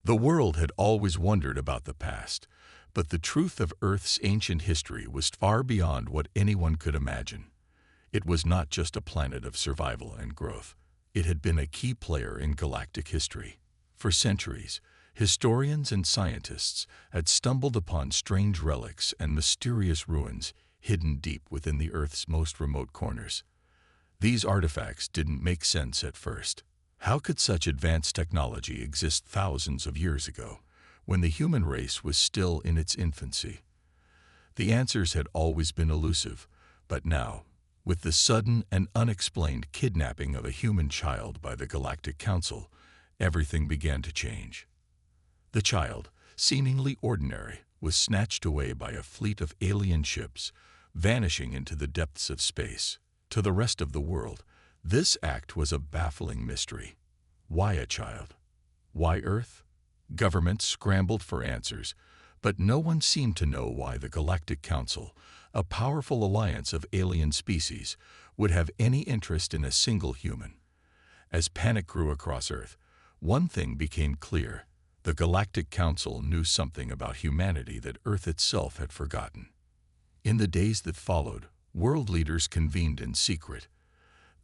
The world had always wondered about the past, but the truth of Earth's ancient history was far beyond what anyone could imagine. It was not just a planet of survival and growth. It had been a key player in galactic history. For centuries, historians and scientists had stumbled upon strange relics and mysterious ruins hidden deep within the Earth's most remote corners. These artifacts didn't make sense at first. How could such advanced technology exist thousands of years ago, when the human race was still in its infancy? The answers had always been elusive, but now, with the sudden and unexplained kidnapping of a human child by the Galactic Council, everything began to change. The child, seemingly ordinary, was snatched away by a fleet of alien ships, vanishing into the depths of space. To the rest of the world, this act was a baffling mystery. Why a child? Why Earth? Governments scrambled for answers, but no one seemed to know why the Galactic Council, a powerful alliance of alien species, would have any interest in a single human. As panic grew across Earth, one thing became clear. The Galactic Council knew something about humanity that Earth itself had forgotten. In the days that followed, world leaders convened in secret.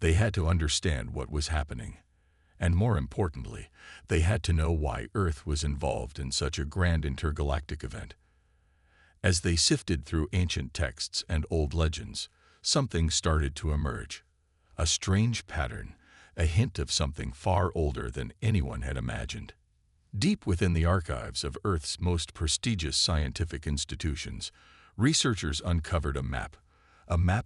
They had to understand what was happening. And more importantly, they had to know why Earth was involved in such a grand intergalactic event. As they sifted through ancient texts and old legends, something started to emerge. A strange pattern, a hint of something far older than anyone had imagined. Deep within the archives of Earth's most prestigious scientific institutions, researchers uncovered a map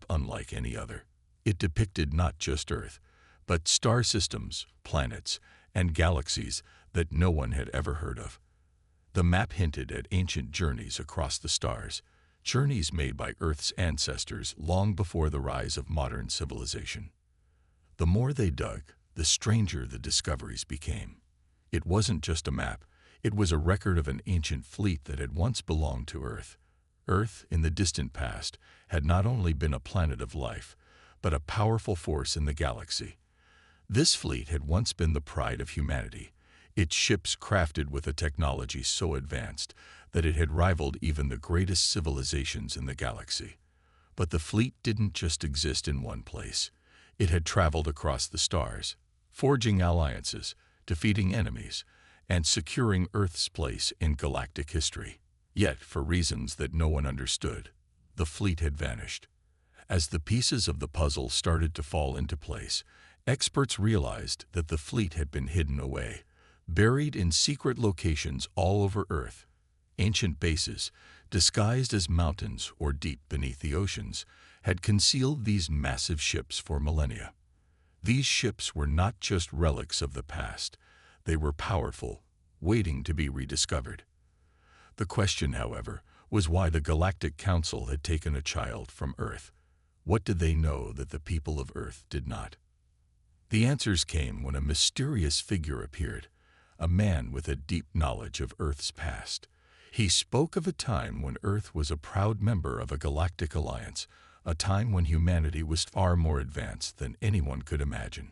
unlike any other. It depicted not just Earth, but star systems, planets, and galaxies that no one had ever heard of. The map hinted at ancient journeys across the stars, journeys made by Earth's ancestors long before the rise of modern civilization. The more they dug, the stranger the discoveries became. It wasn't just a map, it was a record of an ancient fleet that had once belonged to Earth. Earth, in the distant past, had not only been a planet of life, but a powerful force in the galaxy. This fleet had once been the pride of humanity, its ships crafted with a technology so advanced that it had rivaled even the greatest civilizations in the galaxy. But the fleet didn't just exist in one place. It had traveled across the stars, forging alliances, defeating enemies, and securing Earth's place in galactic history. Yet, for reasons that no one understood, the fleet had vanished. As the pieces of the puzzle started to fall into place, experts realized that the fleet had been hidden away, buried in secret locations all over Earth. Ancient bases, disguised as mountains or deep beneath the oceans, had concealed these massive ships for millennia. These ships were not just relics of the past, they were powerful, waiting to be rediscovered. The question, however, was why the Galactic Council had taken a child from Earth. What did they know that the people of Earth did not? The answers came when a mysterious figure appeared, a man with a deep knowledge of Earth's past. He spoke of a time when Earth was a proud member of a galactic alliance, a time when humanity was far more advanced than anyone could imagine.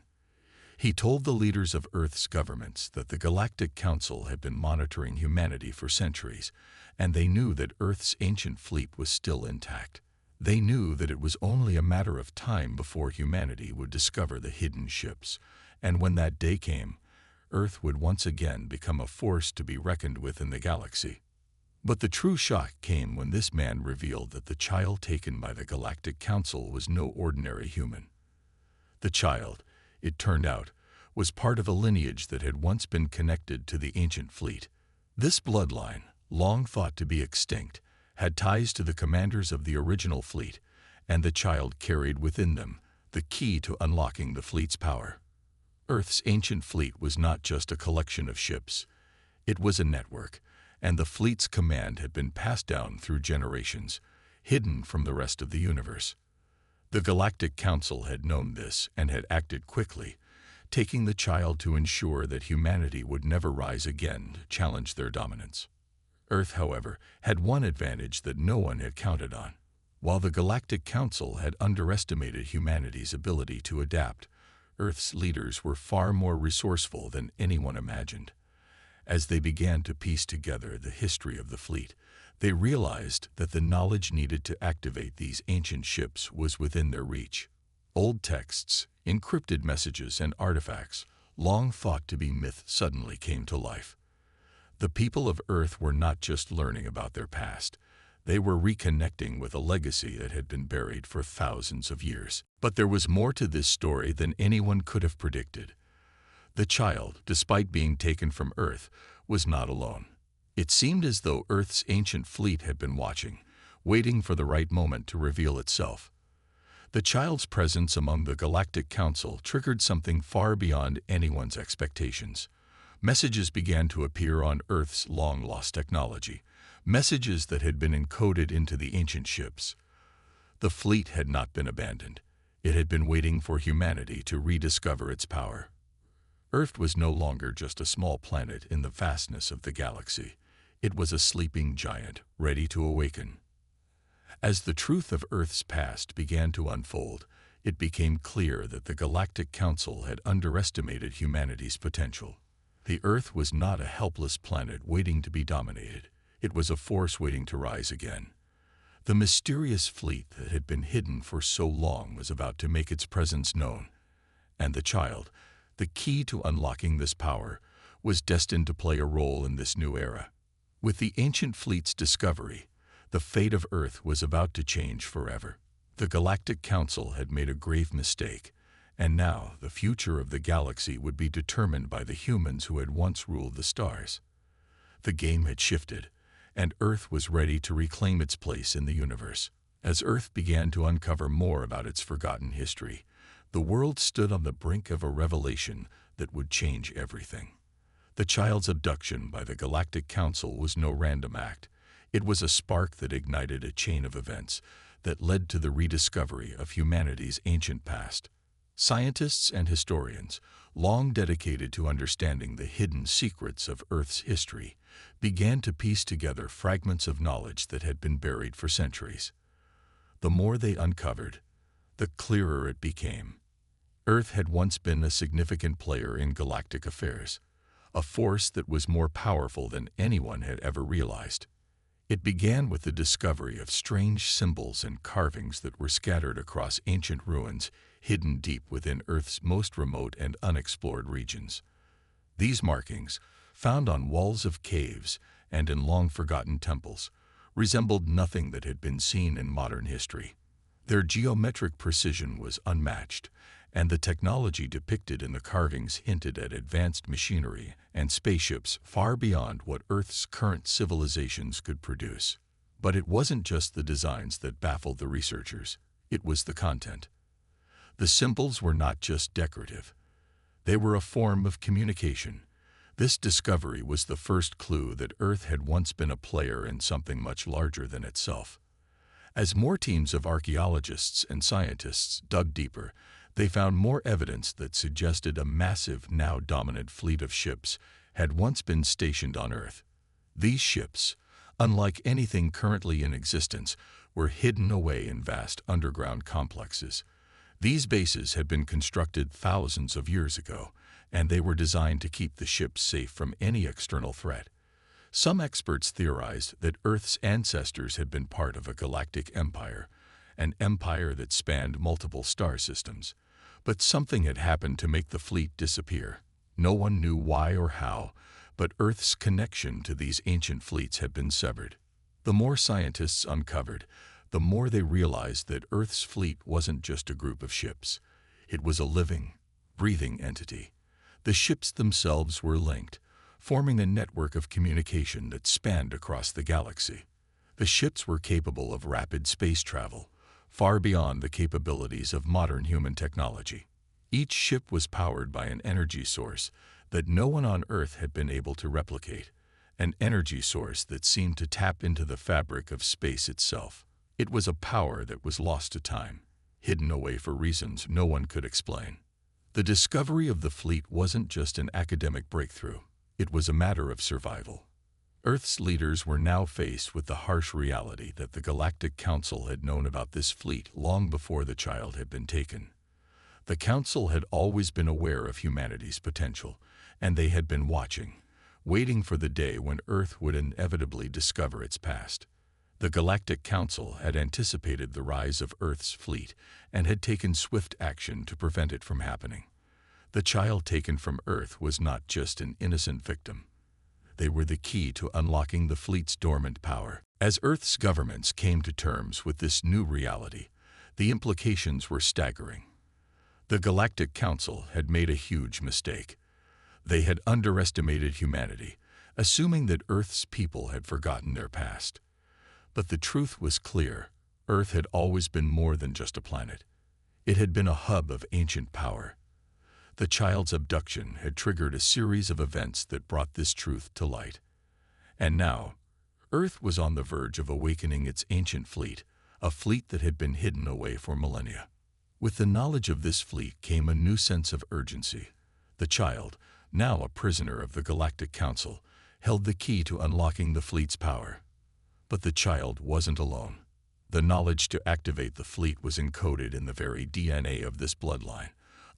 He told the leaders of Earth's governments that the Galactic Council had been monitoring humanity for centuries, and they knew that Earth's ancient fleet was still intact. They knew that it was only a matter of time before humanity would discover the hidden ships, and when that day came, Earth would once again become a force to be reckoned with in the galaxy. But the true shock came when this man revealed that the child taken by the Galactic Council was no ordinary human. The child, it turned out, was part of a lineage that had once been connected to the ancient fleet. This bloodline, long thought to be extinct, had ties to the commanders of the original fleet, and the child carried within them the key to unlocking the fleet's power. Earth's ancient fleet was not just a collection of ships. It was a network, and the fleet's command had been passed down through generations, hidden from the rest of the universe. The Galactic Council had known this and had acted quickly, taking the child to ensure that humanity would never rise again to challenge their dominance. Earth, however, had one advantage that no one had counted on. While the Galactic Council had underestimated humanity's ability to adapt, Earth's leaders were far more resourceful than anyone imagined. As they began to piece together the history of the fleet, they realized that the knowledge needed to activate these ancient ships was within their reach. Old texts, encrypted messages, and artifacts, long thought to be myth, suddenly came to life. The people of Earth were not just learning about their past. They were reconnecting with a legacy that had been buried for thousands of years. But there was more to this story than anyone could have predicted. The child, despite being taken from Earth, was not alone. It seemed as though Earth's ancient fleet had been watching, waiting for the right moment to reveal itself. The child's presence among the Galactic Council triggered something far beyond anyone's expectations. Messages began to appear on Earth's long-lost technology, messages that had been encoded into the ancient ships. The fleet had not been abandoned. It had been waiting for humanity to rediscover its power. Earth was no longer just a small planet in the vastness of the galaxy. It was a sleeping giant, ready to awaken. As the truth of Earth's past began to unfold, it became clear that the Galactic Council had underestimated humanity's potential. The Earth was not a helpless planet waiting to be dominated. It was a force waiting to rise again. The mysterious fleet that had been hidden for so long was about to make its presence known. And the child, the key to unlocking this power, was destined to play a role in this new era. With the ancient fleet's discovery, the fate of Earth was about to change forever. The Galactic Council had made a grave mistake, and now the future of the galaxy would be determined by the humans who had once ruled the stars. The game had shifted, and Earth was ready to reclaim its place in the universe. As Earth began to uncover more about its forgotten history, the world stood on the brink of a revelation that would change everything. The child's abduction by the Galactic Council was no random act. It was a spark that ignited a chain of events that led to the rediscovery of humanity's ancient past. Scientists and historians, long dedicated to understanding the hidden secrets of Earth's history, began to piece together fragments of knowledge that had been buried for centuries. The more they uncovered, the clearer it became. Earth had once been a significant player in galactic affairs, a force that was more powerful than anyone had ever realized. It began with the discovery of strange symbols and carvings that were scattered across ancient ruins, hidden deep within Earth's most remote and unexplored regions. These markings, found on walls of caves and in long-forgotten temples, resembled nothing that had been seen in modern history. Their geometric precision was unmatched, and the technology depicted in the carvings hinted at advanced machinery and spaceships far beyond what Earth's current civilizations could produce. But it wasn't just the designs that baffled the researchers. It was the content. The symbols were not just decorative. They were a form of communication. This discovery was the first clue that Earth had once been a player in something much larger than itself. As more teams of archaeologists and scientists dug deeper, they found more evidence that suggested a massive, now dominant fleet of ships had once been stationed on Earth. These ships, unlike anything currently in existence, were hidden away in vast underground complexes. These bases had been constructed thousands of years ago, and they were designed to keep the ships safe from any external threat. Some experts theorized that Earth's ancestors had been part of a galactic empire, an empire that spanned multiple star systems. But something had happened to make the fleet disappear. No one knew why or how, but Earth's connection to these ancient fleets had been severed. The more scientists uncovered, the more they realized that Earth's fleet wasn't just a group of ships. It was a living, breathing entity. The ships themselves were linked, forming a network of communication that spanned across the galaxy. The ships were capable of rapid space travel, far beyond the capabilities of modern human technology. Each ship was powered by an energy source that no one on Earth had been able to replicate, an energy source that seemed to tap into the fabric of space itself. It was a power that was lost to time, hidden away for reasons no one could explain. The discovery of the fleet wasn't just an academic breakthrough. It was a matter of survival. Earth's leaders were now faced with the harsh reality that the Galactic Council had known about this fleet long before the child had been taken. The Council had always been aware of humanity's potential, and they had been watching, waiting for the day when Earth would inevitably discover its past. The Galactic Council had anticipated the rise of Earth's fleet and had taken swift action to prevent it from happening. The child taken from Earth was not just an innocent victim. They were the key to unlocking the fleet's dormant power. As Earth's governments came to terms with this new reality, the implications were staggering. The Galactic Council had made a huge mistake. They had underestimated humanity, assuming that Earth's people had forgotten their past. But the truth was clear. Earth had always been more than just a planet. It had been a hub of ancient power. The child's abduction had triggered a series of events that brought this truth to light. And now, Earth was on the verge of awakening its ancient fleet, a fleet that had been hidden away for millennia. With the knowledge of this fleet came a new sense of urgency. The child, now a prisoner of the Galactic Council, held the key to unlocking the fleet's power. But the child wasn't alone. The knowledge to activate the fleet was encoded in the very DNA of this bloodline,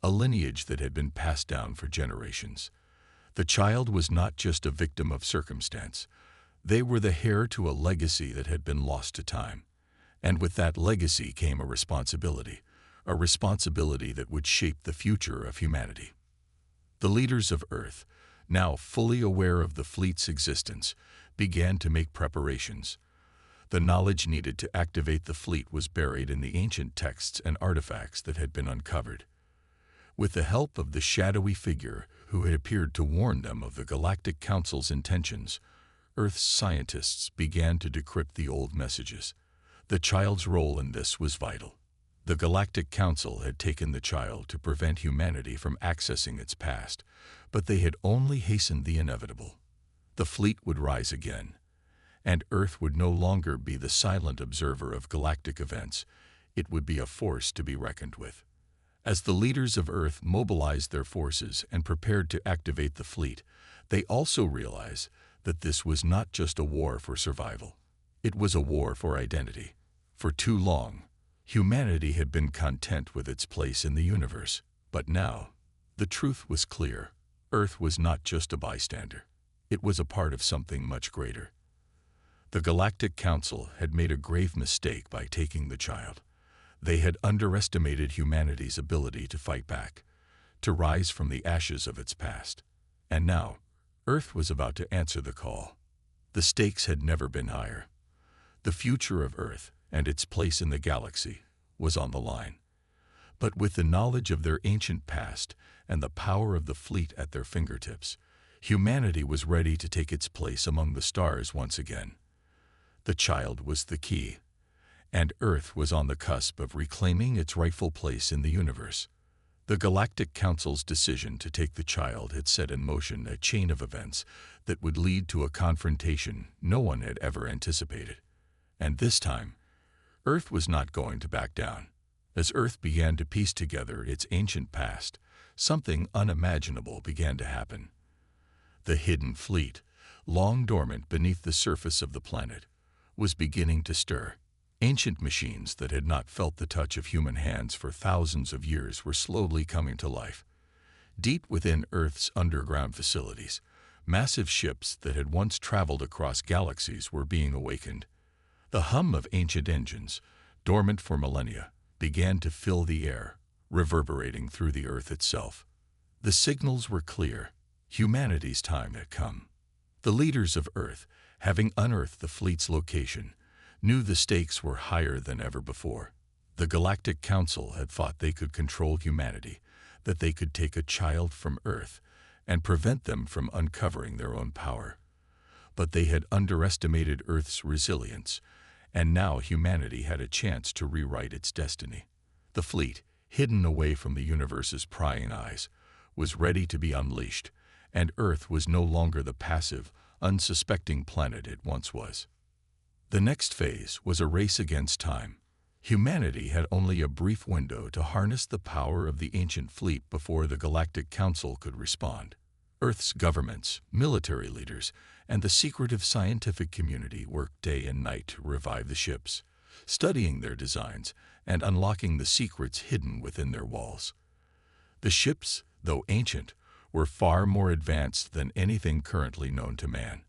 a lineage that had been passed down for generations. The child was not just a victim of circumstance. They were the heir to a legacy that had been lost to time. And with that legacy came a responsibility that would shape the future of humanity. The leaders of Earth, now fully aware of the fleet's existence, began to make preparations. The knowledge needed to activate the fleet was buried in the ancient texts and artifacts that had been uncovered. With the help of the shadowy figure who had appeared to warn them of the Galactic Council's intentions, Earth's scientists began to decrypt the old messages. The child's role in this was vital. The Galactic Council had taken the child to prevent humanity from accessing its past, but they had only hastened the inevitable. The fleet would rise again, and Earth would no longer be the silent observer of galactic events. It would be a force to be reckoned with. As the leaders of Earth mobilized their forces and prepared to activate the fleet, they also realized that this was not just a war for survival. It was a war for identity. For too long, humanity had been content with its place in the universe. But now, the truth was clear. Earth was not just a bystander. It was a part of something much greater. The Galactic Council had made a grave mistake by taking the child. They had underestimated humanity's ability to fight back, to rise from the ashes of its past. And now, Earth was about to answer the call. The stakes had never been higher. The future of Earth and its place in the galaxy was on the line. But with the knowledge of their ancient past and the power of the fleet at their fingertips, humanity was ready to take its place among the stars once again. The child was the key, and Earth was on the cusp of reclaiming its rightful place in the universe. The Galactic Council's decision to take the child had set in motion a chain of events that would lead to a confrontation no one had ever anticipated. And this time, Earth was not going to back down. As Earth began to piece together its ancient past, something unimaginable began to happen. The hidden fleet, long dormant beneath the surface of the planet, was beginning to stir. Ancient machines that had not felt the touch of human hands for thousands of years were slowly coming to life. Deep within Earth's underground facilities, massive ships that had once traveled across galaxies were being awakened. The hum of ancient engines, dormant for millennia, began to fill the air, reverberating through the Earth itself. The signals were clear. Humanity's time had come. The leaders of Earth, having unearthed the fleet's location, knew the stakes were higher than ever before. The Galactic Council had thought they could control humanity, that they could take a child from Earth and prevent them from uncovering their own power. But they had underestimated Earth's resilience, and now humanity had a chance to rewrite its destiny. The fleet, hidden away from the universe's prying eyes, was ready to be unleashed, and Earth was no longer the passive, unsuspecting planet it once was. The next phase was a race against time. Humanity had only a brief window to harness the power of the ancient fleet before the Galactic Council could respond. Earth's governments, military leaders, and the secretive scientific community worked day and night to revive the ships, studying their designs and unlocking the secrets hidden within their walls. The ships, though ancient, were far more advanced than anything currently known to man.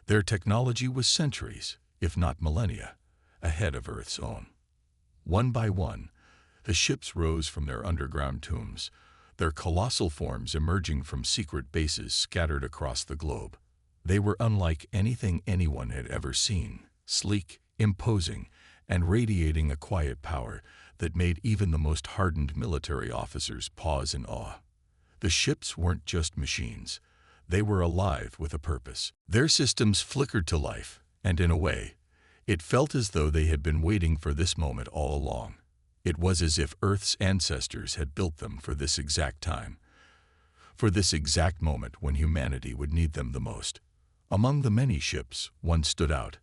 Their technology was centuries, if not millennia, ahead of Earth's own. One by one, the ships rose from their underground tombs, their colossal forms emerging from secret bases scattered across the globe. They were unlike anything anyone had ever seen, sleek, imposing, and radiating a quiet power that made even the most hardened military officers pause in awe. The ships weren't just machines. They were alive with a purpose. Their systems flickered to life, and in a way, it felt as though they had been waiting for this moment all along. It was as if Earth's ancestors had built them for this exact time, for this exact moment when humanity would need them the most. Among the many ships, one stood out,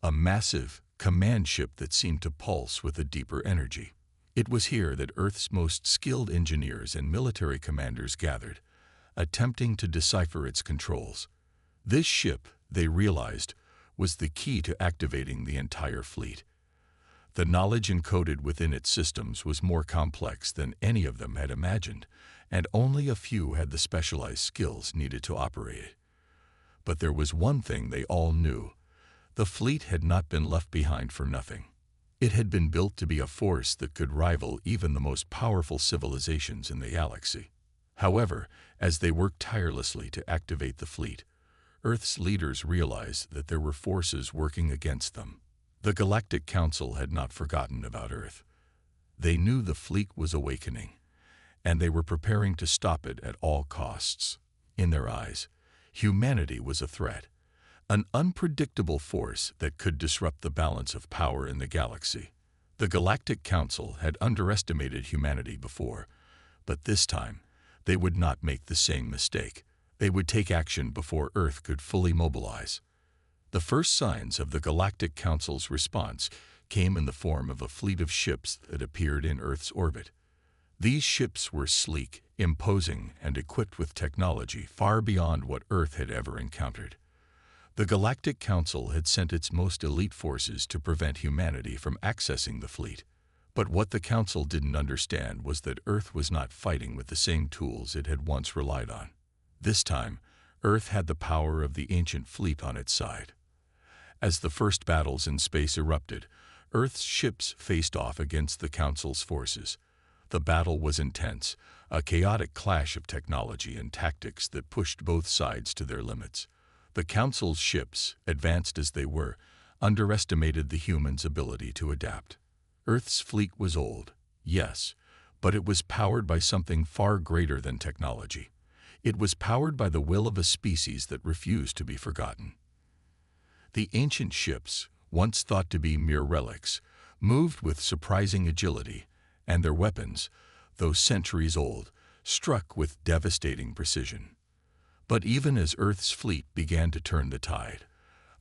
a massive command ship that seemed to pulse with a deeper energy. It was here that Earth's most skilled engineers and military commanders gathered, attempting to decipher its controls. This ship, they realized, was the key to activating the entire fleet. The knowledge encoded within its systems was more complex than any of them had imagined, and only a few had the specialized skills needed to operate it. But there was one thing they all knew. The fleet had not been left behind for nothing. It had been built to be a force that could rival even the most powerful civilizations in the galaxy. However, as they worked tirelessly to activate the fleet, Earth's leaders realized that there were forces working against them. The Galactic Council had not forgotten about Earth. They knew the fleet was awakening, and they were preparing to stop it at all costs. In their eyes, humanity was a threat, an unpredictable force that could disrupt the balance of power in the galaxy. The Galactic Council had underestimated humanity before, but this time, they would not make the same mistake. They would take action before Earth could fully mobilize. The first signs of the Galactic Council's response came in the form of a fleet of ships that appeared in Earth's orbit. These ships were sleek, imposing, and equipped with technology far beyond what Earth had ever encountered. The Galactic Council had sent its most elite forces to prevent humanity from accessing the fleet. But what the Council didn't understand was that Earth was not fighting with the same tools it had once relied on. This time, Earth had the power of the ancient fleet on its side. As the first battles in space erupted, Earth's ships faced off against the Council's forces. The battle was intense, a chaotic clash of technology and tactics that pushed both sides to their limits. The Council's ships, advanced as they were, underestimated the humans' ability to adapt. Earth's fleet was old, yes, but it was powered by something far greater than technology. It was powered by the will of a species that refused to be forgotten. The ancient ships, once thought to be mere relics, moved with surprising agility, and their weapons, though centuries old, struck with devastating precision. But even as Earth's fleet began to turn the tide,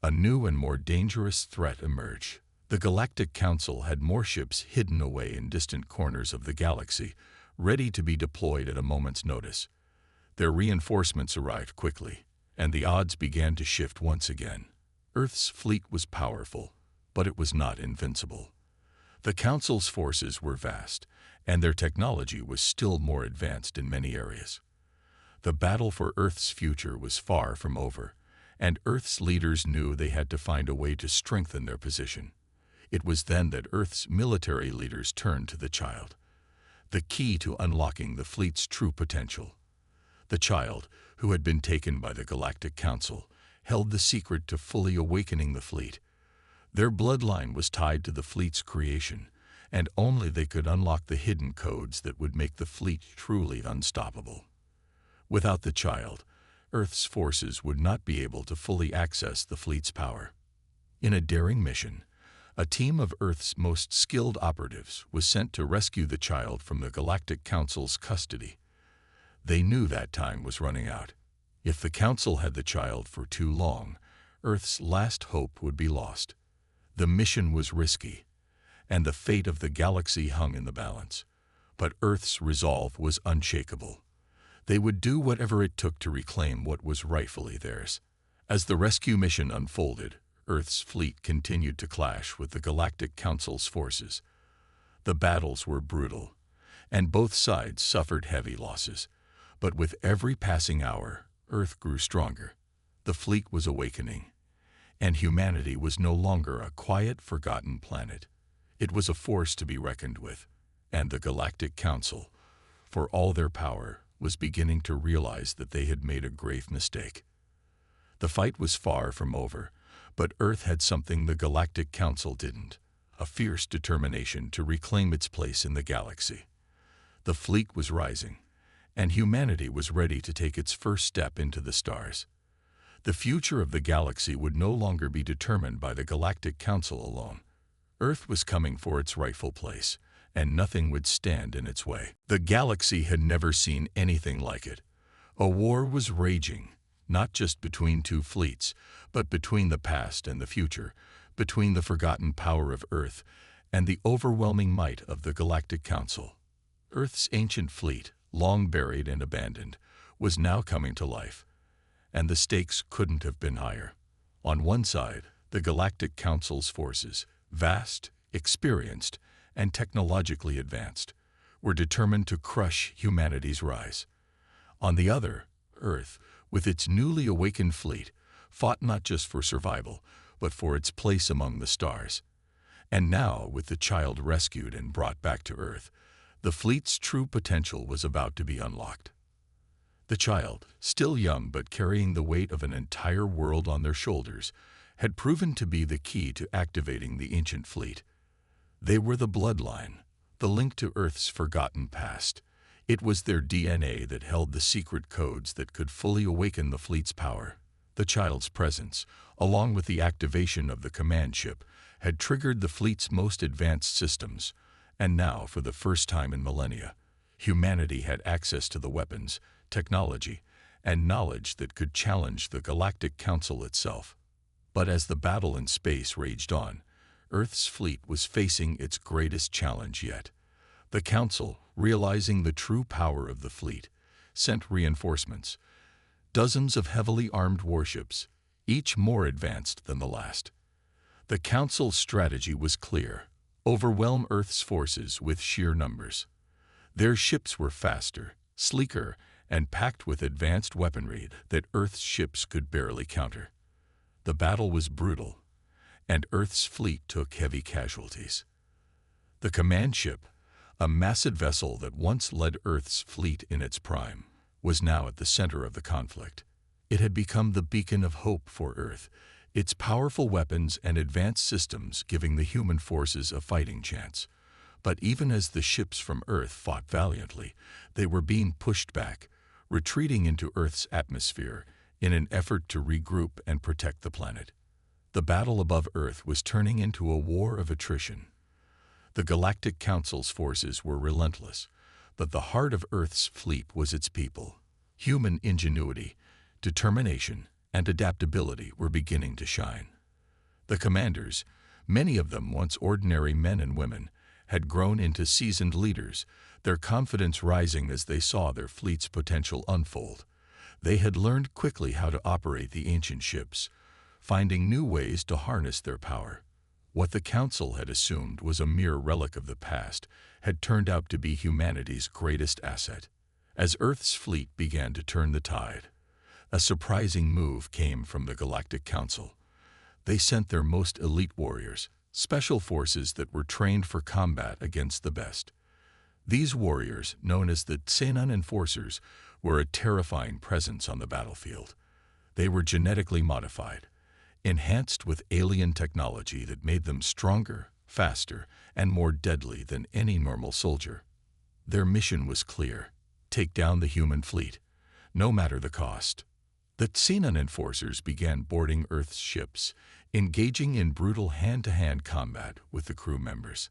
a new and more dangerous threat emerged. The Galactic Council had more ships hidden away in distant corners of the galaxy, ready to be deployed at a moment's notice. Their reinforcements arrived quickly, and the odds began to shift once again. Earth's fleet was powerful, but it was not invincible. The Council's forces were vast, and their technology was still more advanced in many areas. The battle for Earth's future was far from over, and Earth's leaders knew they had to find a way to strengthen their position. It was then that Earth's military leaders turned to the child, the key to unlocking the fleet's true potential. The child, who had been taken by the Galactic Council, held the secret to fully awakening the fleet. Their bloodline was tied to the fleet's creation, and only they could unlock the hidden codes that would make the fleet truly unstoppable. Without the child, Earth's forces would not be able to fully access the fleet's power. In a daring mission, a team of Earth's most skilled operatives was sent to rescue the child from the Galactic Council's custody. They knew that time was running out. If the Council had the child for too long, Earth's last hope would be lost. The mission was risky, and the fate of the galaxy hung in the balance. But Earth's resolve was unshakable. They would do whatever it took to reclaim what was rightfully theirs. As the rescue mission unfolded, Earth's fleet continued to clash with the Galactic Council's forces. The battles were brutal, and both sides suffered heavy losses. But with every passing hour, Earth grew stronger. The fleet was awakening, and humanity was no longer a quiet, forgotten planet. It was a force to be reckoned with, and the Galactic Council, for all their power, was beginning to realize that they had made a grave mistake. The fight was far from over, but Earth had something the Galactic Council didn't: a fierce determination to reclaim its place in the galaxy. The fleet was rising, and humanity was ready to take its first step into the stars. The future of the galaxy would no longer be determined by the Galactic Council alone. Earth was coming for its rightful place, and nothing would stand in its way. The galaxy had never seen anything like it. A war was raging, not just between two fleets, but between the past and the future, between the forgotten power of Earth and the overwhelming might of the Galactic Council. Earth's ancient fleet, long buried and abandoned, was now coming to life, and the stakes couldn't have been higher. On one side, the Galactic Council's forces, vast, experienced, and technologically advanced, were determined to crush humanity's rise. On the other, Earth, with its newly awakened fleet, fought not just for survival, but for its place among the stars. And now, with the child rescued and brought back to Earth, the fleet's true potential was about to be unlocked. The child, still young but carrying the weight of an entire world on their shoulders, had proven to be the key to activating the ancient fleet. They were the bloodline, the link to Earth's forgotten past. It was their DNA that held the secret codes that could fully awaken the fleet's power. The child's presence, along with the activation of the command ship, had triggered the fleet's most advanced systems, and now, for the first time in millennia, humanity had access to the weapons, technology, and knowledge that could challenge the Galactic Council itself. But as the battle in space raged on, Earth's fleet was facing its greatest challenge yet. The Council, realizing the true power of the fleet, sent reinforcements, dozens of heavily armed warships, each more advanced than the last. The Council's strategy was clear: overwhelm Earth's forces with sheer numbers. Their ships were faster, sleeker, and packed with advanced weaponry that Earth's ships could barely counter. The battle was brutal, and Earth's fleet took heavy casualties. The command ship, a massive vessel that once led Earth's fleet in its prime, was now at the center of the conflict. It had become the beacon of hope for Earth, its powerful weapons and advanced systems giving the human forces a fighting chance. But even as the ships from Earth fought valiantly, they were being pushed back, retreating into Earth's atmosphere in an effort to regroup and protect the planet. The battle above Earth was turning into a war of attrition. The Galactic Council's forces were relentless, but the heart of Earth's fleet was its people. Human ingenuity, determination, and adaptability were beginning to shine. The commanders, many of them once ordinary men and women, had grown into seasoned leaders, their confidence rising as they saw their fleet's potential unfold. They had learned quickly how to operate the ancient ships, finding new ways to harness their power. What the Council had assumed was a mere relic of the past had turned out to be humanity's greatest asset. As Earth's fleet began to turn the tide, a surprising move came from the Galactic Council. They sent their most elite warriors, special forces that were trained for combat against the best. These warriors, known as the Xenon Enforcers, were a terrifying presence on the battlefield. They were genetically modified, enhanced with alien technology that made them stronger, faster, and more deadly than any normal soldier. Their mission was clear: take down the human fleet, no matter the cost. The Xenon Enforcers began boarding Earth's ships, engaging in brutal hand-to-hand combat with the crew members.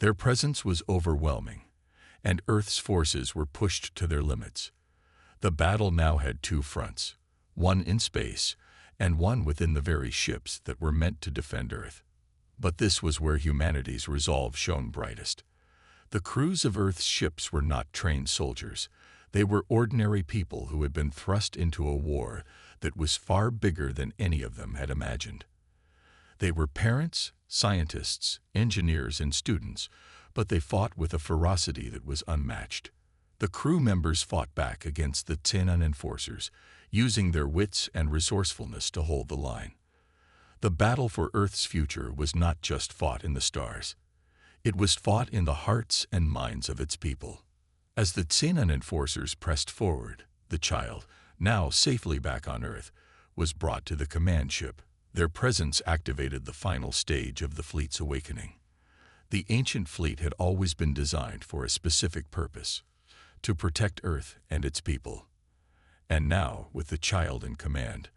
Their presence was overwhelming, and Earth's forces were pushed to their limits. The battle now had two fronts, one in space and one within the very ships that were meant to defend Earth. But this was where humanity's resolve shone brightest. The crews of Earth's ships were not trained soldiers. They were ordinary people who had been thrust into a war that was far bigger than any of them had imagined. They were parents, scientists, engineers, and students, but they fought with a ferocity that was unmatched. The crew members fought back against the Xenon enforcers, using their wits and resourcefulness to hold the line. The battle for Earth's future was not just fought in the stars. It was fought in the hearts and minds of its people. As the Xenon enforcers pressed forward, the child, now safely back on Earth, was brought to the command ship. Their presence activated the final stage of the fleet's awakening. The ancient fleet had always been designed for a specific purpose: to protect Earth and its people. And now, with the child in command,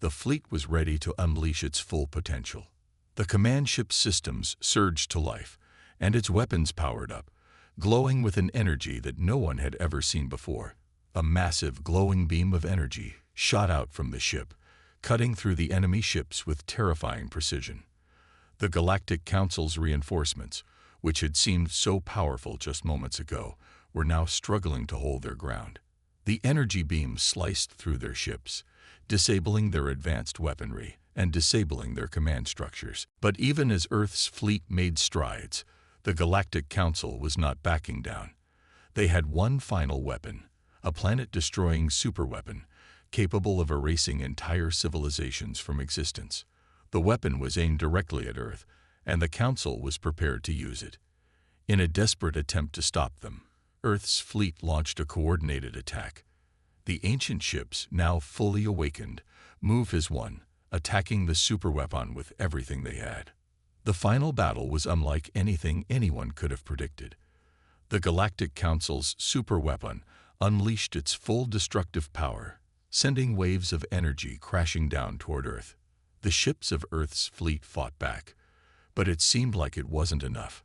the fleet was ready to unleash its full potential. The command ship's systems surged to life, and its weapons powered up, glowing with an energy that no one had ever seen before. A massive glowing beam of energy shot out from the ship, cutting through the enemy ships with terrifying precision. The Galactic Council's reinforcements, which had seemed so powerful just moments ago, were now struggling to hold their ground. The energy beam sliced through their ships, disabling their advanced weaponry and disabling their command structures. But even as Earth's fleet made strides, the Galactic Council was not backing down. They had one final weapon, a planet-destroying superweapon, capable of erasing entire civilizations from existence. The weapon was aimed directly at Earth, and the Council was prepared to use it. In a desperate attempt to stop them, Earth's fleet launched a coordinated attack. The ancient ships, now fully awakened, moved as one, attacking the superweapon with everything they had. The final battle was unlike anything anyone could have predicted. The Galactic Council's superweapon unleashed its full destructive power, sending waves of energy crashing down toward Earth. The ships of Earth's fleet fought back, but it seemed like it wasn't enough.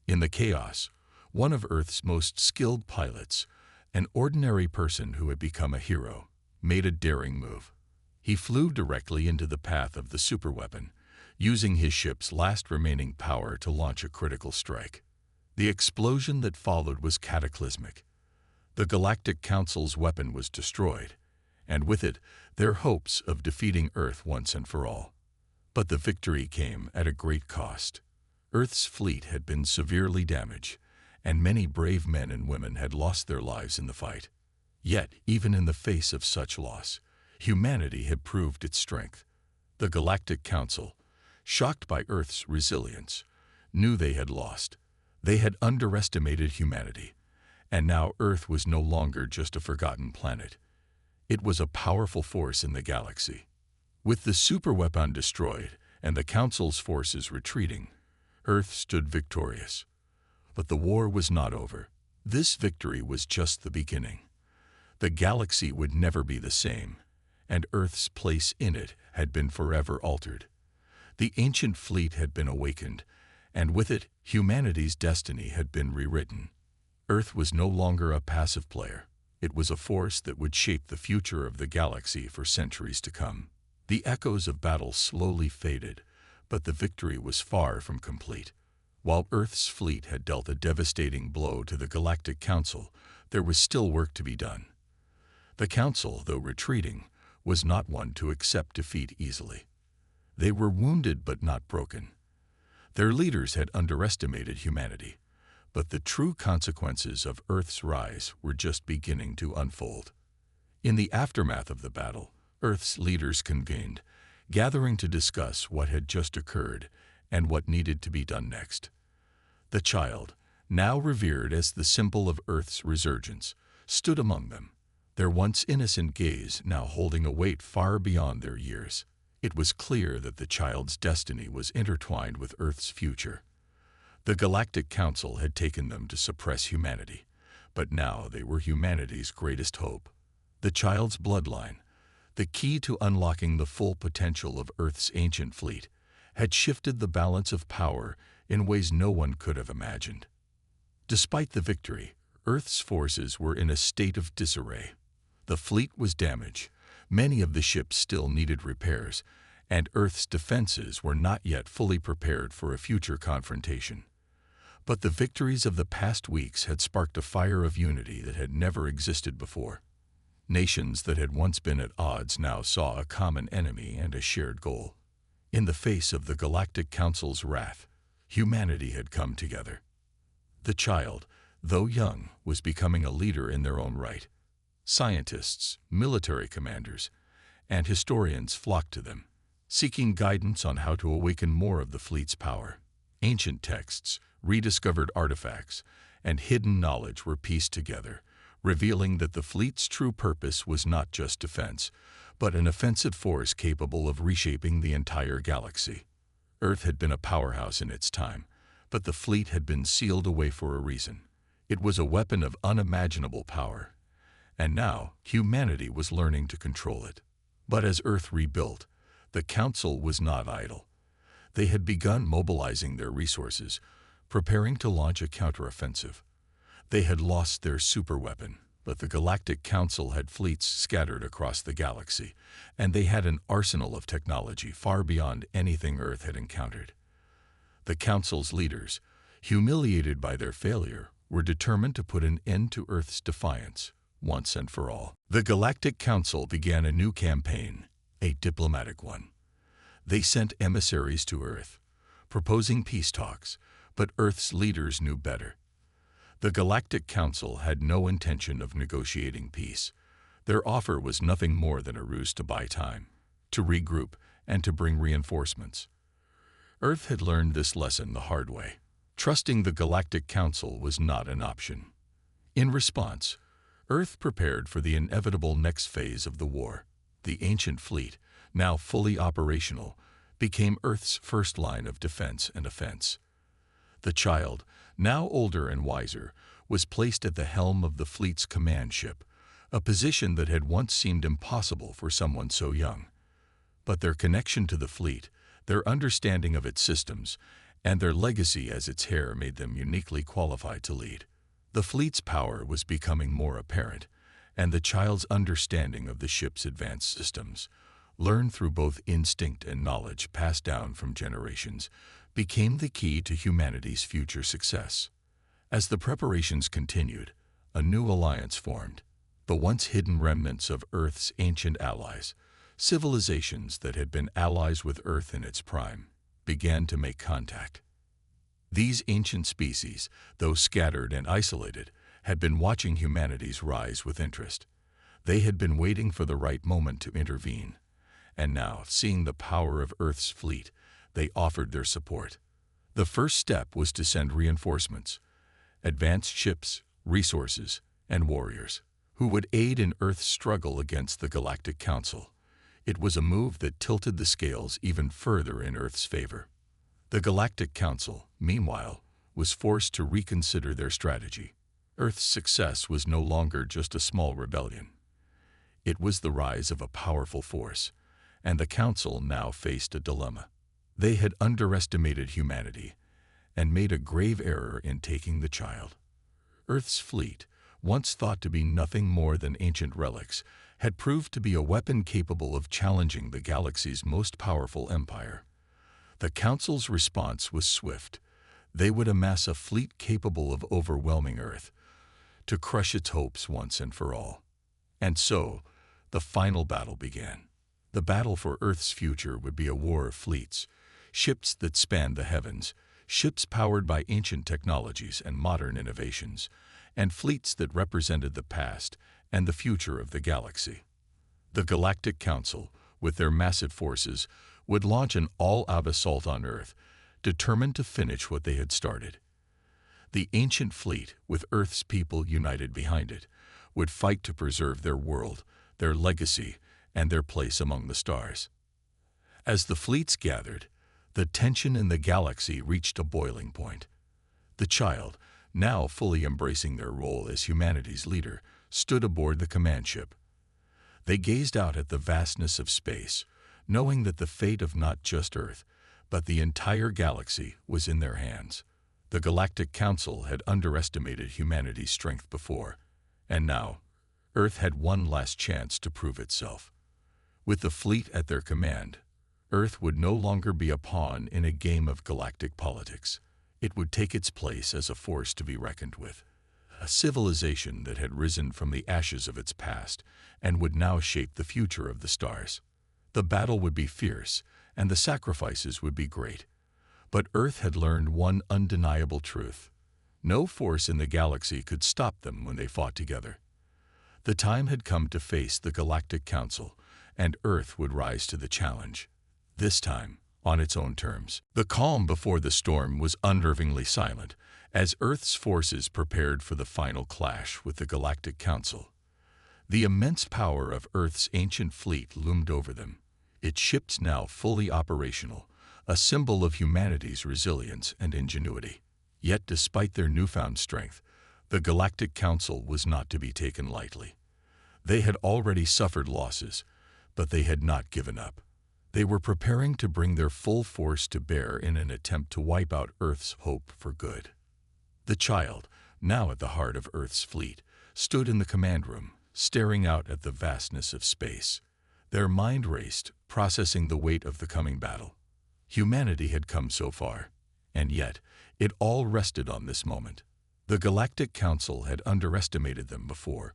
In the chaos, one of Earth's most skilled pilots, an ordinary person who had become a hero, made a daring move. He flew directly into the path of the superweapon, using his ship's last remaining power to launch a critical strike. The explosion that followed was cataclysmic. The Galactic Council's weapon was destroyed, and with it, their hopes of defeating Earth once and for all. But the victory came at a great cost. Earth's fleet had been severely damaged, and many brave men and women had lost their lives in the fight. Yet, even in the face of such loss, humanity had proved its strength. The Galactic Council, shocked by Earth's resilience, knew they had lost. They had underestimated humanity, and now Earth was no longer just a forgotten planet. It was a powerful force in the galaxy. With the superweapon destroyed and the Council's forces retreating, Earth stood victorious. But the war was not over. This victory was just the beginning. The galaxy would never be the same, and Earth's place in it had been forever altered. The ancient fleet had been awakened, and with it, humanity's destiny had been rewritten. Earth was no longer a passive player. It was a force that would shape the future of the galaxy for centuries to come. The echoes of battle slowly faded, but the victory was far from complete. While Earth's fleet had dealt a devastating blow to the Galactic Council, there was still work to be done. The Council, though retreating, was not one to accept defeat easily. They were wounded but not broken. Their leaders had underestimated humanity, but the true consequences of Earth's rise were just beginning to unfold. In the aftermath of the battle, Earth's leaders convened, gathering to discuss what had just occurred and what needed to be done next. The child, now revered as the symbol of Earth's resurgence, stood among them, their once innocent gaze now holding a weight far beyond their years. It was clear that the child's destiny was intertwined with Earth's future. The Galactic Council had taken them to suppress humanity, but now they were humanity's greatest hope. The child's bloodline, the key to unlocking the full potential of Earth's ancient fleet, had shifted the balance of power in ways no one could have imagined. Despite the victory, Earth's forces were in a state of disarray. The fleet was damaged, many of the ships still needed repairs, and Earth's defenses were not yet fully prepared for a future confrontation. But the victories of the past weeks had sparked a fire of unity that had never existed before. Nations that had once been at odds now saw a common enemy and a shared goal. In the face of the Galactic Council's wrath, humanity had come together. The child, though young, was becoming a leader in their own right. Scientists, military commanders, and historians flocked to them, seeking guidance on how to awaken more of the fleet's power. Ancient texts, rediscovered artifacts, and hidden knowledge were pieced together, revealing that the fleet's true purpose was not just defense, but an offensive force capable of reshaping the entire galaxy. Earth had been a powerhouse in its time, but the fleet had been sealed away for a reason. It was a weapon of unimaginable power, and now humanity was learning to control it. But as Earth rebuilt, the Council was not idle. They had begun mobilizing their resources, preparing to launch a counteroffensive. They had lost their superweapon, but the Galactic Council had fleets scattered across the galaxy, and they had an arsenal of technology far beyond anything Earth had encountered. The Council's leaders, humiliated by their failure, were determined to put an end to Earth's defiance, once and for all. The Galactic Council began a new campaign, a diplomatic one. They sent emissaries to Earth, proposing peace talks, but Earth's leaders knew better. The Galactic Council had no intention of negotiating peace. Their offer was nothing more than a ruse to buy time, to regroup, and to bring reinforcements. Earth had learned this lesson the hard way. Trusting the Galactic Council was not an option. In response, Earth prepared for the inevitable next phase of the war. The ancient fleet, now fully operational, became Earth's first line of defense and offense. The child, now older and wiser, was placed at the helm of the fleet's command ship, a position that had once seemed impossible for someone so young. But their connection to the fleet, their understanding of its systems, and their legacy as its heir made them uniquely qualified to lead. The fleet's power was becoming more apparent, and the child's understanding of the ship's advanced systems, learned through both instinct and knowledge passed down from generations, became the key to humanity's future success. As the preparations continued, a new alliance formed. The once hidden remnants of Earth's ancient allies, civilizations that had been allies with Earth in its prime, began to make contact. These ancient species, though scattered and isolated, had been watching humanity's rise with interest. They had been waiting for the right moment to intervene, and now, seeing the power of Earth's fleet, they offered their support. The first step was to send reinforcements, advanced ships, resources, and warriors, who would aid in Earth's struggle against the Galactic Council. It was a move that tilted the scales even further in Earth's favor. The Galactic Council, meanwhile, was forced to reconsider their strategy. Earth's success was no longer just a small rebellion. It was the rise of a powerful force, and the Council now faced a dilemma. They had underestimated humanity and made a grave error in taking the child. Earth's fleet, once thought to be nothing more than ancient relics, had proved to be a weapon capable of challenging the galaxy's most powerful empire. The Council's response was swift. They would amass a fleet capable of overwhelming Earth, to crush its hopes once and for all. And so, the final battle began. The battle for Earth's future would be a war of fleets, ships that spanned the heavens, ships powered by ancient technologies and modern innovations, and fleets that represented the past and the future of the galaxy. The Galactic Council, with their massive forces, would launch an all-out assault on Earth, determined to finish what they had started. The ancient fleet, with Earth's people united behind it, would fight to preserve their world, their legacy, and their place among the stars. As the fleets gathered, the tension in the galaxy reached a boiling point. The child, now fully embracing their role as humanity's leader, stood aboard the command ship. They gazed out at the vastness of space, knowing that the fate of not just Earth, but the entire galaxy was in their hands. The Galactic Council had underestimated humanity's strength before, and now, Earth had one last chance to prove itself. With the fleet at their command, Earth would no longer be a pawn in a game of galactic politics. It would take its place as a force to be reckoned with, a civilization that had risen from the ashes of its past and would now shape the future of the stars. The battle would be fierce, and the sacrifices would be great. But Earth had learned one undeniable truth. No force in the galaxy could stop them when they fought together. The time had come to face the Galactic Council, and Earth would rise to the challenge. This time, on its own terms. The calm before the storm was unnervingly silent, as Earth's forces prepared for the final clash with the Galactic Council. The immense power of Earth's ancient fleet loomed over them, its ships now fully operational, a symbol of humanity's resilience and ingenuity. Yet despite their newfound strength, the Galactic Council was not to be taken lightly. They had already suffered losses, but they had not given up. They were preparing to bring their full force to bear in an attempt to wipe out Earth's hope for good. The child, now at the heart of Earth's fleet, stood in the command room, staring out at the vastness of space. Their mind raced, processing the weight of the coming battle. Humanity had come so far, and yet it all rested on this moment. The Galactic Council had underestimated them before,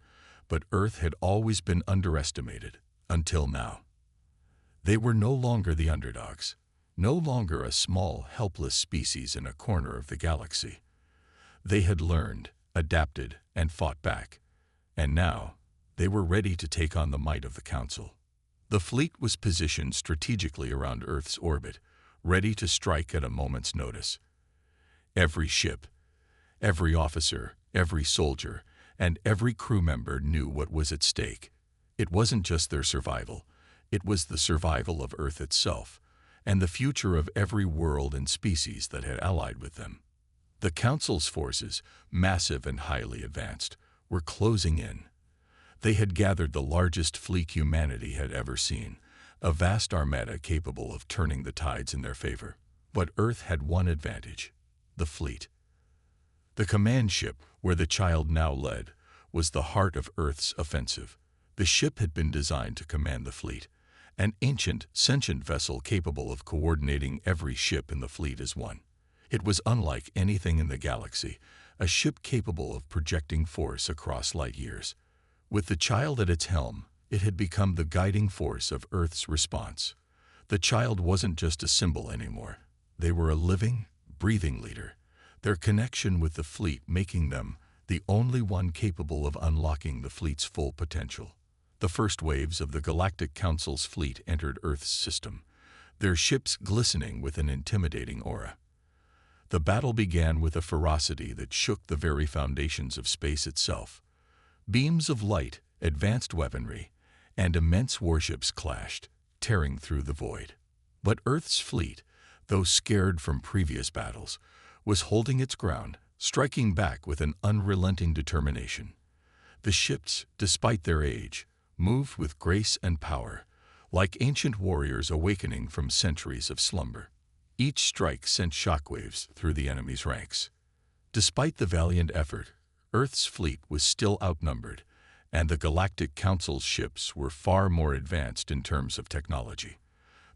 but Earth had always been underestimated, until now. They were no longer the underdogs, no longer a small, helpless species in a corner of the galaxy. They had learned, adapted, and fought back, and now they were ready to take on the might of the Council. The fleet was positioned strategically around Earth's orbit, ready to strike at a moment's notice. Every ship, every officer, every soldier, and every crew member knew what was at stake. It wasn't just their survival, it was the survival of Earth itself, and the future of every world and species that had allied with them. The Council's forces, massive and highly advanced, were closing in. They had gathered the largest fleet humanity had ever seen, a vast armada capable of turning the tides in their favor. But Earth had one advantage: the fleet. The command ship, where the child now led, was the heart of Earth's offensive. The ship had been designed to command the fleet, an ancient, sentient vessel capable of coordinating every ship in the fleet as one. It was unlike anything in the galaxy, a ship capable of projecting force across light years. With the child at its helm, it had become the guiding force of Earth's response. The child wasn't just a symbol anymore. They were a living, breathing leader, their connection with the fleet making them the only one capable of unlocking the fleet's full potential. The first waves of the Galactic Council's fleet entered Earth's system, their ships glistening with an intimidating aura. The battle began with a ferocity that shook the very foundations of space itself. Beams of light, advanced weaponry, and immense warships clashed, tearing through the void. But Earth's fleet, though scared from previous battles, was holding its ground, striking back with an unrelenting determination. The ships, despite their age, moved with grace and power, like ancient warriors awakening from centuries of slumber. Each strike sent shockwaves through the enemy's ranks. Despite the valiant effort, Earth's fleet was still outnumbered, and the Galactic Council's ships were far more advanced in terms of technology.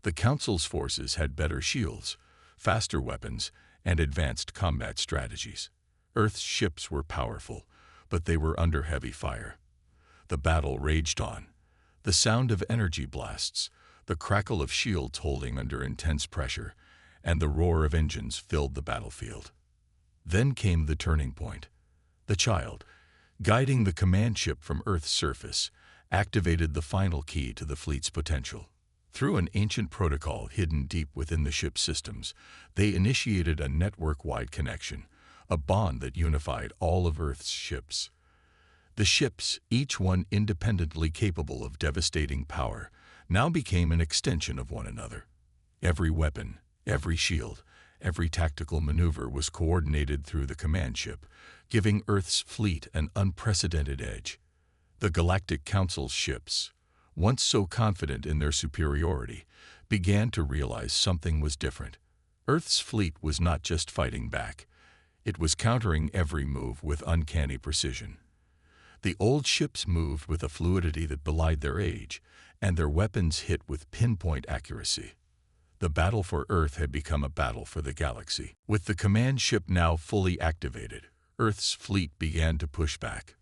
The Council's forces had better shields, faster weapons, and advanced combat strategies. Earth's ships were powerful, but they were under heavy fire. The battle raged on. The sound of energy blasts, the crackle of shields holding under intense pressure, and the roar of engines filled the battlefield. Then came the turning point. The child, guiding the command ship from Earth's surface, activated the final key to the fleet's potential. Through an ancient protocol hidden deep within the ship's systems, they initiated a network-wide connection, a bond that unified all of Earth's ships. The ships, each one independently capable of devastating power, now became an extension of one another. Every weapon, every shield, every tactical maneuver was coordinated through the command ship, giving Earth's fleet an unprecedented edge. The Galactic Council's ships, once so confident in their superiority, began to realize something was different. Earth's fleet was not just fighting back. It was countering every move with uncanny precision. The old ships moved with a fluidity that belied their age, and their weapons hit with pinpoint accuracy. The battle for Earth had become a battle for the galaxy. With the command ship now fully activated, Earth's fleet began to push back.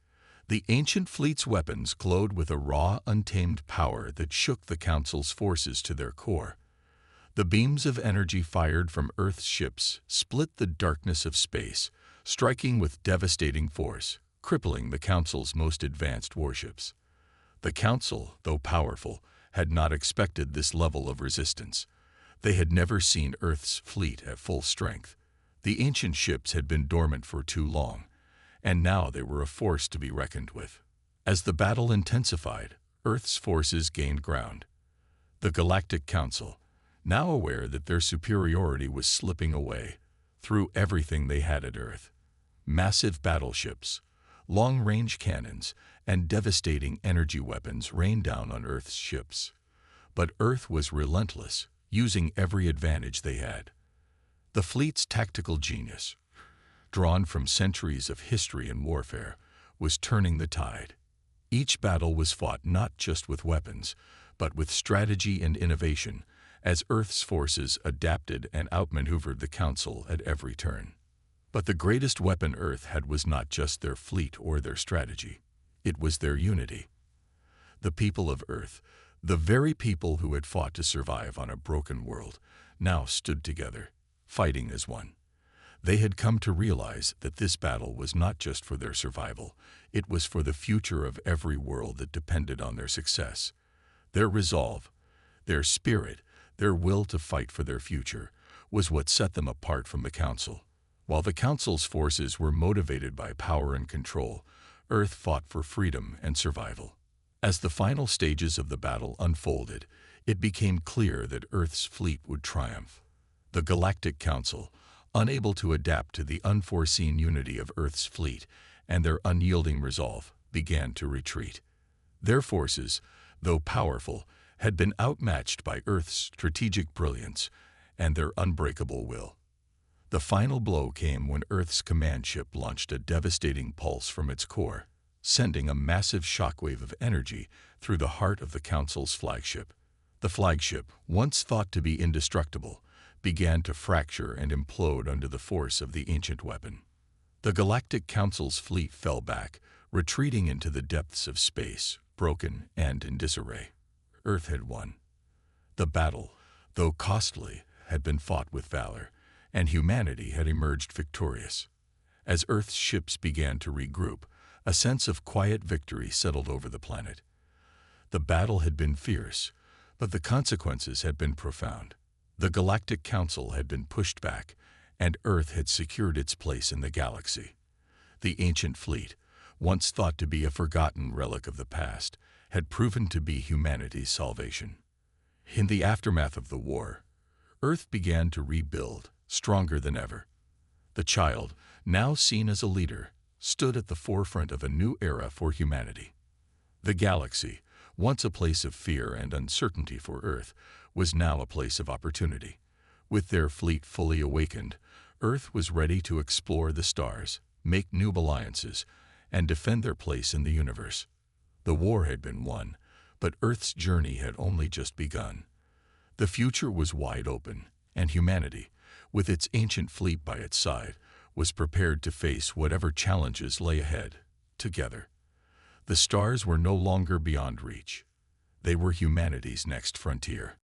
The ancient fleet's weapons glowed with a raw, untamed power that shook the Council's forces to their core. The beams of energy fired from Earth's ships split the darkness of space, striking with devastating force, crippling the Council's most advanced warships. The Council, though powerful, had not expected this level of resistance. They had never seen Earth's fleet at full strength. The ancient ships had been dormant for too long, and now they were a force to be reckoned with. As the battle intensified, Earth's forces gained ground. The Galactic Council, now aware that their superiority was slipping away, threw everything they had at Earth. Massive battleships, long-range cannons, and devastating energy weapons rained down on Earth's ships. But Earth was relentless, using every advantage they had. The fleet's tactical genius, drawn from centuries of history and warfare, was turning the tide. Each battle was fought not just with weapons, but with strategy and innovation, as Earth's forces adapted and outmaneuvered the Council at every turn. But the greatest weapon Earth had was not just their fleet or their strategy. It was their unity. The people of Earth, the very people who had fought to survive on a broken world, now stood together, fighting as one. They had come to realize that this battle was not just for their survival, it was for the future of every world that depended on their success. Their resolve, their spirit, their will to fight for their future, was what set them apart from the Council. While the Council's forces were motivated by power and control, Earth fought for freedom and survival. As the final stages of the battle unfolded, it became clear that Earth's fleet would triumph. The Galactic Council, unable to adapt to the unforeseen unity of Earth's fleet and their unyielding resolve, began to retreat. Their forces, though powerful, had been outmatched by Earth's strategic brilliance and their unbreakable will. The final blow came when Earth's command ship launched a devastating pulse from its core, sending a massive shockwave of energy through the heart of the Council's flagship. The flagship, once thought to be indestructible, began to fracture and implode under the force of the ancient weapon. The Galactic Council's fleet fell back, retreating into the depths of space, broken and in disarray. Earth had won. The battle, though costly, had been fought with valor, and humanity had emerged victorious. As Earth's ships began to regroup, a sense of quiet victory settled over the planet. The battle had been fierce, but the consequences had been profound. The Galactic Council had been pushed back, and Earth had secured its place in the galaxy. The ancient fleet, once thought to be a forgotten relic of the past, had proven to be humanity's salvation. In the aftermath of the war, Earth began to rebuild, stronger than ever. The child, now seen as a leader, stood at the forefront of a new era for humanity. The galaxy, once a place of fear and uncertainty for Earth, was now a place of opportunity. With their fleet fully awakened, Earth was ready to explore the stars, make new alliances, and defend their place in the universe. The war had been won, but Earth's journey had only just begun. The future was wide open, and humanity, with its ancient fleet by its side, was prepared to face whatever challenges lay ahead, together. The stars were no longer beyond reach. They were humanity's next frontier.